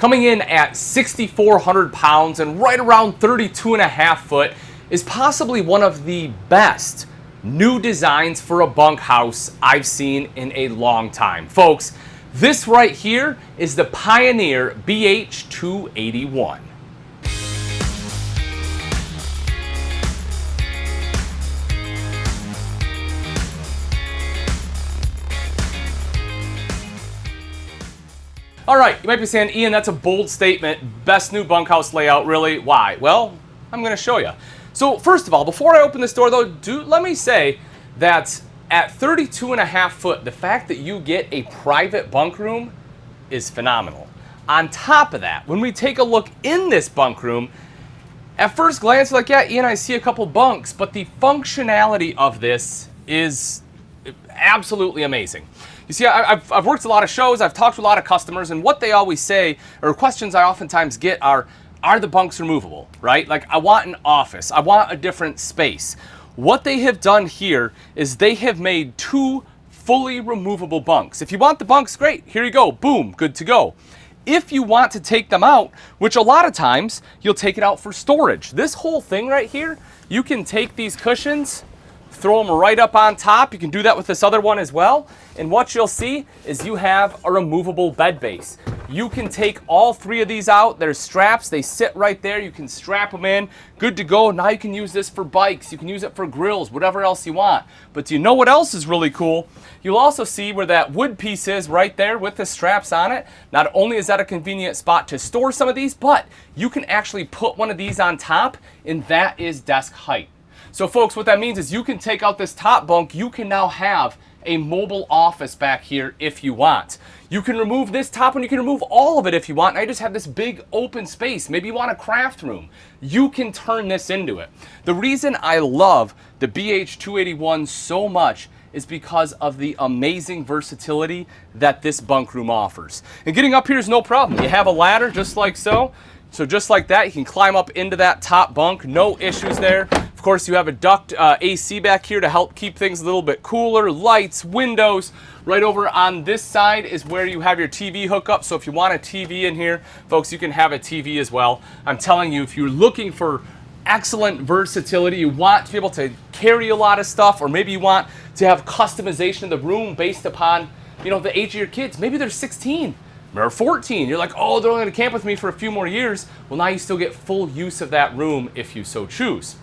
coming in at 6,400 pounds and right around 32.5 foot, is possibly one of the best new designs for a bunkhouse I've seen in a long time. Folks, this right here is the Pioneer BH281. All right, you might be saying, Ian, that's a bold statement. Best new bunkhouse layout, really? Why? Well, I'm going to show you. So first of all, before I open this door, though, let me say that at 32.5 foot, the fact that you get a private bunk room is phenomenal. On top of that, when we take a look in this bunk room, at first glance, you're like, yeah, Ian, I see a couple bunks, but the functionality of this is absolutely amazing. You see, I've worked a lot of shows, I've talked to a lot of customers, and what they always say, or questions I oftentimes get are the bunks removable, right? Like, I want an office, I want a different space. What they have done here is they have made two fully removable bunks. If you want the bunks, great, here you go, boom, good to go. If you want to take them out, which a lot of times, you'll take it out for storage. This whole thing right here, you can take these cushions, throw them right up on top. You can do that with this other one as well. And what you'll see is you have a removable bed base. You can take all three of these out. There's straps, they sit right there. You can strap them in, good to go. Now you can use this for bikes, you can use it for grills, whatever else you want. But do you know what else is really cool? You'll also see where that wood piece is right there with the straps on it. Not only is that a convenient spot to store some of these, but you can actually put one of these on top, and that is desk height. So folks, what that means is you can take out this top bunk, you can now have a mobile office back here if you want. You can remove this top one, you can remove all of it if you want. Now you just have this big open space. Maybe you want a craft room. You can turn this into it. The reason I love the BH281 so much is because of the amazing versatility that this bunk room offers. And getting up here is no problem. You have a ladder just like so. So just like that, you can climb up into that top bunk, no issues there. Of course, you have a duct AC back here to help keep things a little bit cooler, lights, windows. Right over on this side is where you have your TV hookup. So if you want a TV in here, folks, you can have a TV as well. I'm telling you, if you're looking for excellent versatility, you want to be able to carry a lot of stuff, or maybe you want to have customization of the room based upon, you know, the age of your kids. Maybe they're 16. Or 14, you're like, oh, they're only gonna camp with me for a few more years. Well, now you still get full use of that room if you so choose.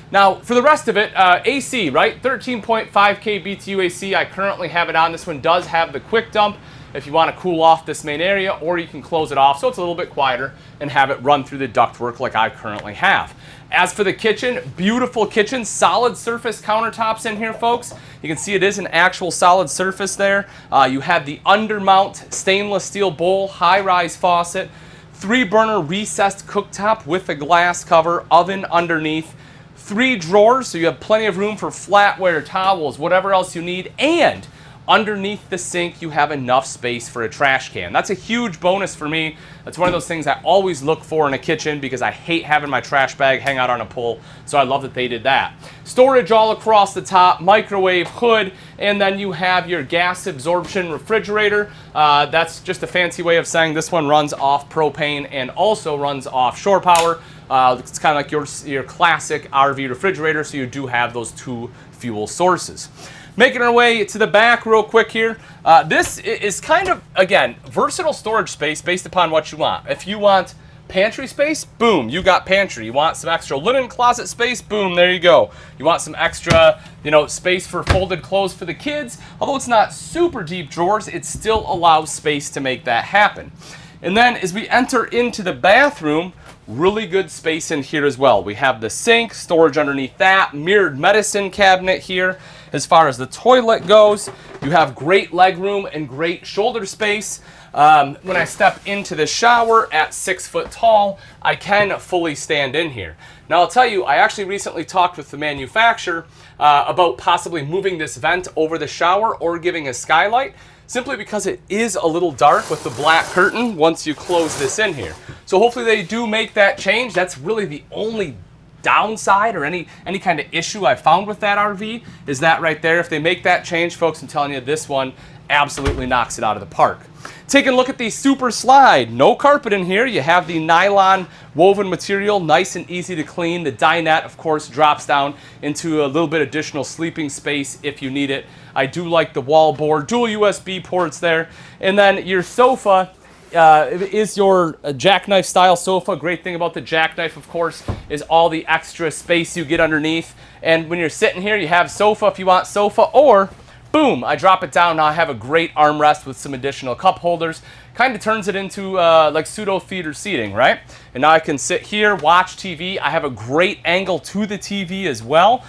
Now, for the rest of it, AC, right? 13.5K BTU AC, I currently have it on. This one does have the quick dump if you wanna cool off this main area, or you can close it off so it's a little bit quieter and have it run through the ductwork like I currently have. As for the kitchen, beautiful kitchen, solid surface countertops in here, folks. You can see it is an actual solid surface there. You have the undermount stainless steel bowl, high-rise faucet, 3-burner recessed cooktop with a glass cover, oven underneath, 3 drawers, so you have plenty of room for flatware, towels, whatever else you need, and underneath the sink, you have enough space for a trash can. That's a huge bonus for me. That's one of those things I always look for in a kitchen because I hate having my trash bag hang out on a pole, so I love that they did that. Storage all across the top, microwave, hood, and then you have your gas absorption refrigerator. That's just a fancy way of saying this one runs off propane and also runs off shore power. It's kind of like your classic RV refrigerator, so you do have those two fuel sources. Making our way to the back real quick here. This is kind of, again, versatile storage space based upon what you want. If you want pantry space, boom, you got pantry. You want some extra linen closet space, boom, there you go. You want some extra, space for folded clothes for the kids. Although it's not super deep drawers, it still allows space to make that happen. And then as we enter into the bathroom, really good space in here as well. We have the sink, storage underneath that, mirrored medicine cabinet here. As far as the toilet goes, you have great leg room and great shoulder space. When I step into the shower at 6 foot tall, I can fully stand in here. Now I'll tell you, I actually recently talked with the manufacturer about possibly moving this vent over the shower or giving a skylight, simply because it is a little dark with the black curtain once you close this in here. So hopefully they do make that change. That's really the only downside or any kind of issue I found with that RV is that right there. If they make that change, folks, I'm telling you, this one absolutely knocks it out of the park. Taking a look at the Super Slide. No carpet in here. You have the nylon woven material, nice and easy to clean. The dinette, of course, drops down into a little bit additional sleeping space if you need it. I do like the wall board, dual USB ports there. And then your sofa is your jackknife style sofa. Great thing about the jackknife, of course, is all the extra space you get underneath. And when you're sitting here, you have sofa if you want sofa, or boom, I drop it down. Now I have a great armrest with some additional cup holders. Kind of turns it into like pseudo theater seating, right? And now I can sit here, watch TV. I have a great angle to the TV as well.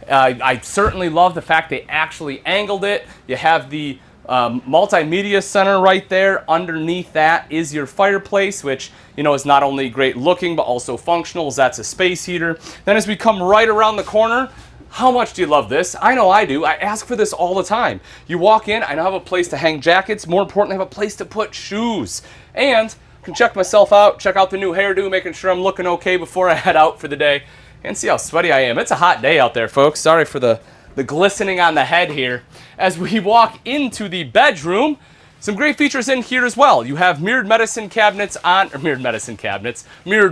I certainly love the fact they actually angled it. You have the multimedia center right there. Underneath that is your fireplace, which, you know, is not only great looking but also functional, as that's a space heater. Then as we come right around the corner, how much do you love this? I know I do. I ask for this all the time. You walk in, I now have a place to hang jackets. More importantly, I have a place to put shoes. And I can check myself out, check out the new hairdo, making sure I'm looking okay before I head out for the day. And see how sweaty I am. It's a hot day out there, folks. Sorry for the glistening on the head here. As we walk into the bedroom, some great features in here as well. You have mirrored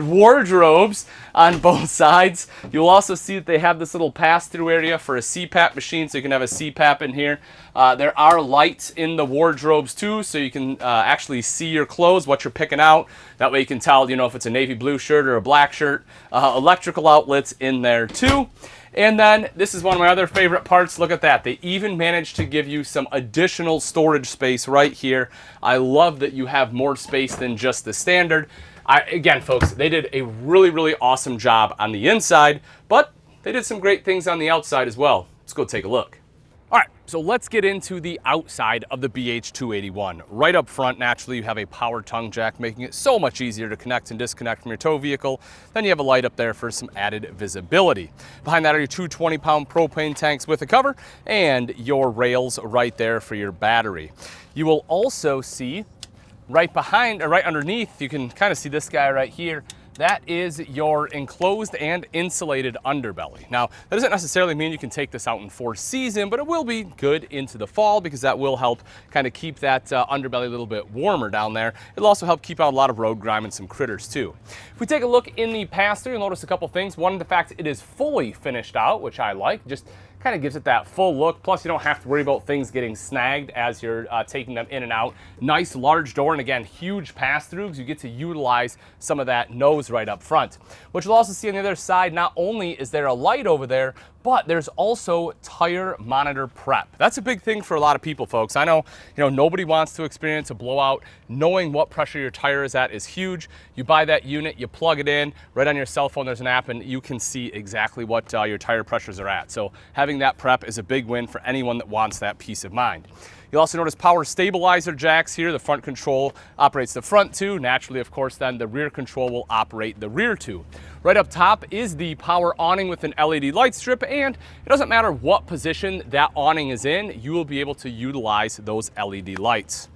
wardrobes on both sides. You'll also see that they have this little pass-through area for a CPAP machine, so you can have a CPAP in here. There are lights in the wardrobes too, so you can actually see your clothes, what you're picking out. That way you can tell, you know, if it's a navy blue shirt or a black shirt. Electrical outlets in there too. And then this is one of my other favorite parts. Look at that. They even managed to give you some additional storage space right here. I love that you have more space than just the standard. Again, folks, they did a really, really awesome job on the inside, but they did some great things on the outside as well. Let's go take a look. All right, so let's get into the outside of the BH281. Right up front, naturally, you have a power tongue jack, making it so much easier to connect and disconnect from your tow vehicle. Then you have a light up there for some added visibility. Behind that are your two 20-pound propane tanks with a cover and your rails right there for your battery. You will also see right behind, or right underneath, you can kind of see this guy right here. That is your enclosed and insulated underbelly. Now, that doesn't necessarily mean you can take this out in 4 season, but it will be good into the fall because that will help kind of keep that underbelly a little bit warmer down there. It'll also help keep out a lot of road grime and some critters too. If we take a look in the pass-through, you'll notice a couple things. One, the fact it is fully finished out, which I like. Just kind of gives it that full look. Plus, you don't have to worry about things getting snagged as you're taking them in and out. Nice large door, and again, huge pass-throughs. You get to utilize some of that nose right up front. What you'll also see on the other side, not only is there a light over there, but there's also tire monitor prep. That's a big thing for a lot of people, folks. I know, nobody wants to experience a blowout. Knowing what pressure your tire is at is huge. You buy that unit, you plug it in, right on your cell phone, there's an app, and you can see exactly what your tire pressures are at. So having that prep is a big win for anyone that wants that peace of mind. You'll also notice power stabilizer jacks here. The front control operates the front two. Naturally, of course, then the rear control will operate the rear two. Right up top is the power awning with an LED light strip, and it doesn't matter what position that awning is in, you will be able to utilize those LED lights.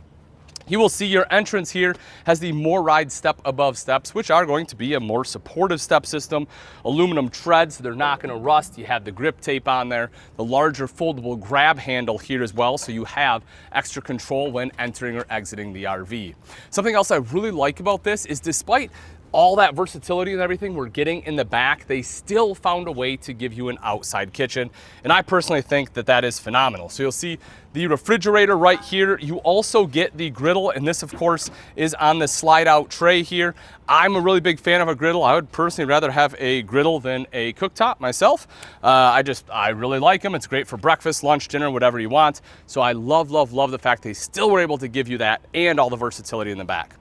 You will see your entrance here has the MoreRide step above steps, which are going to be a more supportive step system. Aluminum treads, they're not going to rust. You have the grip tape on there. The larger foldable grab handle here as well, so you have extra control when entering or exiting the RV. Something else I really like about this is, despite all that versatility and everything we're getting in the back, they still found a way to give you an outside kitchen. And I personally think that that is phenomenal. So you'll see the refrigerator right here. You also get the griddle, and this of course is on the slide out tray here. I'm a really big fan of a griddle. I would personally rather have a griddle than a cooktop myself. I really like them. It's great for breakfast, lunch, dinner, whatever you want. So I love the fact they still were able to give you that and all the versatility in the back.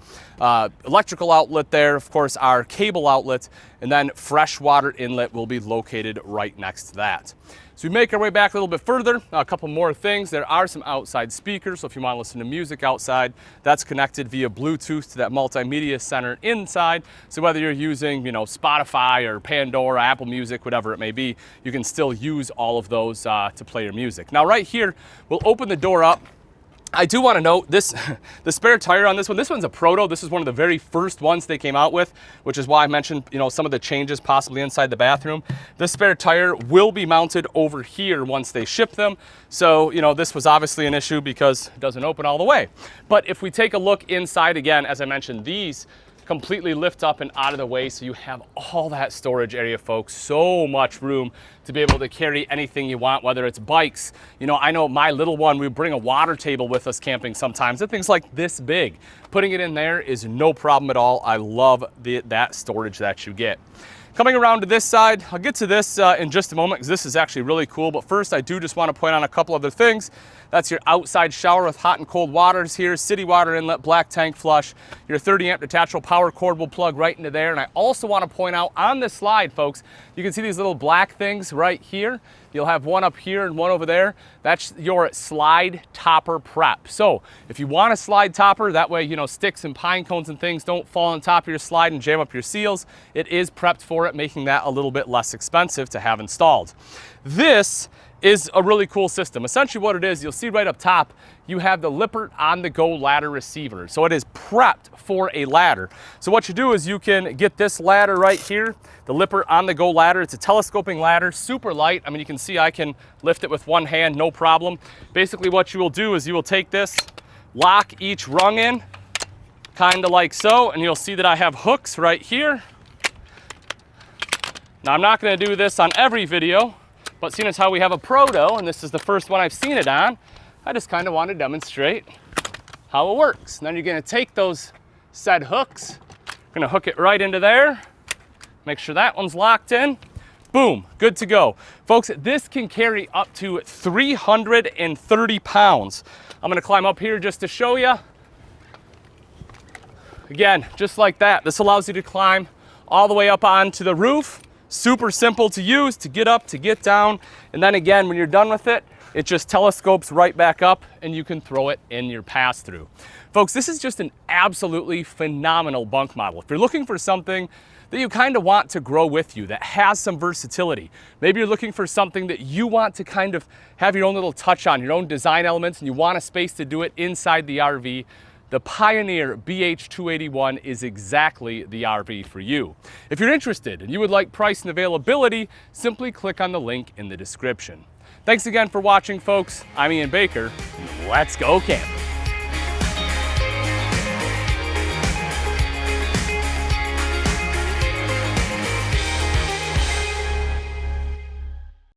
Electrical outlet there, of course, our cable outlet, and then freshwater inlet will be located right next to that. So we make our way back a little bit further. A couple more things. There are some outside speakers, so if you want to listen to music outside, that's connected via Bluetooth to that multimedia center inside. So whether you're using, Spotify or Pandora, Apple Music, whatever it may be, you can still use all of those to play your music. Now right here, we'll open the door up. I do want to note this, the spare tire on this one's a proto. This is one of the very first ones they came out with, which is why I mentioned, you know, some of the changes possibly inside the bathroom. This spare tire will be mounted over here once they ship them. So, you know, this was obviously an issue because it doesn't open all the way. But if we take a look inside again, as I mentioned, these completely lift up and out of the way, so you have all that storage area, folks. So much room to be able to carry anything you want, whether it's bikes. You know, I know my little one, we bring a water table with us camping sometimes. That thing's like this big. Putting it in there is no problem at all. I love that storage that you get. Coming around to this side, I'll get to this in just a moment because this is actually really cool. But first, I do just want to point on a couple other things. That's your outside shower with hot and cold waters here, city water inlet, black tank flush. Your 30 amp detachable power cord will plug right into there. And I also want to point out on this slide, folks, you can see these little black things right here. You'll have one up here and one over there. That's your slide topper prep. So if you want a slide topper, that way, you know, sticks and pine cones and things don't fall on top of your slide and jam up your seals. It is prepped for it, making that a little bit less expensive to have installed. This is a really cool system. Essentially what it is, you'll see right up top, you have the Lippert on-the-go ladder receiver. So it is prepped for a ladder. So what you do is you can get this ladder right here, the Lippert on-the-go ladder. It's a telescoping ladder, super light. I mean, you can see I can lift it with one hand, no problem. Basically what you will do is you will take this, lock each rung in, kind of like so, and you'll see that I have hooks right here. Now I'm not gonna do this on every video, but seeing as how we have a proto, and this is the first one I've seen it on, I just kind of want to demonstrate how it works. And then you're going to take those said hooks, going to hook it right into there, make sure that one's locked in, boom, good to go. Folks, this can carry up to 330 pounds. I'm going to climb up here just to show you. Again, just like that, this allows you to climb all the way up onto the roof. Super simple to use, to get up, to get down. And then again, when you're done with it, it just telescopes right back up and you can throw it in your pass-through. Folks, this is just an absolutely phenomenal bunk model. If you're looking for something that you kind of want to grow with you, that has some versatility, maybe you're looking for something that you want to kind of have your own little touch on, your own design elements, and you want a space to do it inside the RV, the Pioneer BH281 is exactly the RV for you. If you're interested and you would like price and availability, simply click on the link in the description. Thanks again for watching, folks. I'm Ian Baker. Let's go camping.